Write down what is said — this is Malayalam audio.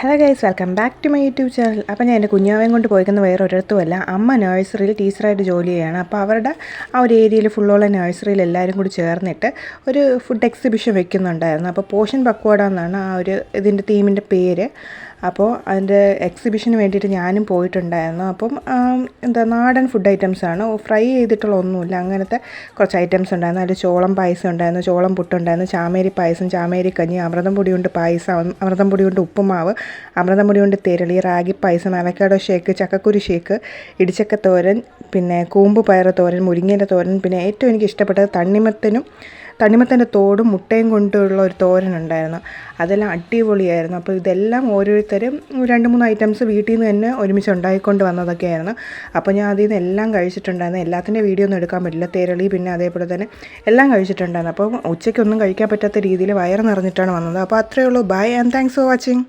Hello guys, welcome back to my YouTube channel. അപ്പോൾ ഞാൻ എൻ്റെ കുഞ്ഞാവയും കൊണ്ട് പോയിക്കുന്ന വേറെ ഒരിടത്തുമല്ല, അമ്മ നഴ്സറിയിൽ ടീച്ചറായിട്ട് ജോലി ചെയ്യുകയാണ്. അപ്പോൾ അവരുടെ ആ ഒരു ഏരിയയിൽ ഫുള്ളുള്ള നഴ്സറിയിൽ എല്ലാവരും കൂടി ചേർന്നിട്ട് ഒരു ഫുഡ് എക്സിബിഷൻ വെക്കുന്നുണ്ടായിരുന്നു. അപ്പോൾ പോഷൻ പക്വാട എന്നാണ് ആ ഒരു ഇതിൻ്റെ തീമിൻ്റെ പേര്. അപ്പോൾ അതിൻ്റെ എക്സിബിഷന് വേണ്ടിയിട്ട് ഞാനും പോയിട്ടുണ്ടായിരുന്നു. അപ്പം നാടൻ ഫുഡ് ഐറ്റംസാണ്, ഫ്രൈ ചെയ്തിട്ടുള്ള ഒന്നുമില്ല, അങ്ങനത്തെ കുറച്ച് ഐറ്റംസ് ഉണ്ടായിരുന്നു. അതിൽ ചോളം പായസം ഉണ്ടായിരുന്നു, ചോളം പുട്ടുണ്ടായിരുന്നു, ചാമേരി പായസം, ചാമേരി കഞ്ഞി, അമൃതം പൊടി കൊണ്ട് പായസം, അമൃതം പൊടി കൊണ്ട് ഉപ്പുമാവ്, അമൃതം പൊടി കൊണ്ട് തെരളി, റാഗി പായസം, അവക്കാഡോ ഷേക്ക്, ചക്കക്കുരു ഷേക്ക്, ഇടിച്ചക്ക തോരൻ, പിന്നെ കൂമ്പ് പയറ് തോരൻ, മുരിങ്ങയില തോരൻ, പിന്നെ ഏറ്റവും എനിക്ക് ഇഷ്ടപ്പെട്ടത് തണ്ണിമത്തൻ്റെ തോടും മുട്ടയും കൊണ്ടുള്ള ഒരു തോരൻ ഉണ്ടായിരുന്നു. അതെല്ലാം അടിപൊളിയായിരുന്നു. അപ്പോൾ ഇതെല്ലാം ഓരോരുത്തരും 2-3 ഐറ്റംസ് വീട്ടിൽ നിന്ന് തന്നെ ഒരുമിച്ച് ഉണ്ടാക്കിക്കൊണ്ട് വന്നതൊക്കെയായിരുന്നു. അപ്പോൾ ഞാൻ അതിൽ നിന്ന് എല്ലാം കഴിച്ചിട്ടുണ്ടായിരുന്നു. എല്ലാത്തിൻ്റെ വീഡിയോ ഒന്നും എടുക്കാൻ പറ്റില്ല. തെരളി പിന്നെ അതേപോലെ തന്നെ എല്ലാം കഴിച്ചിട്ടുണ്ടായിരുന്നു. അപ്പോൾ ഉച്ചയ്ക്കൊന്നും കഴിക്കാൻ പറ്റാത്ത രീതിയിൽ വയറ് നിറഞ്ഞിട്ടാണ് വന്നത്. അപ്പോൾ അത്രയേ ഉള്ളൂ. Bye and thanks for watching.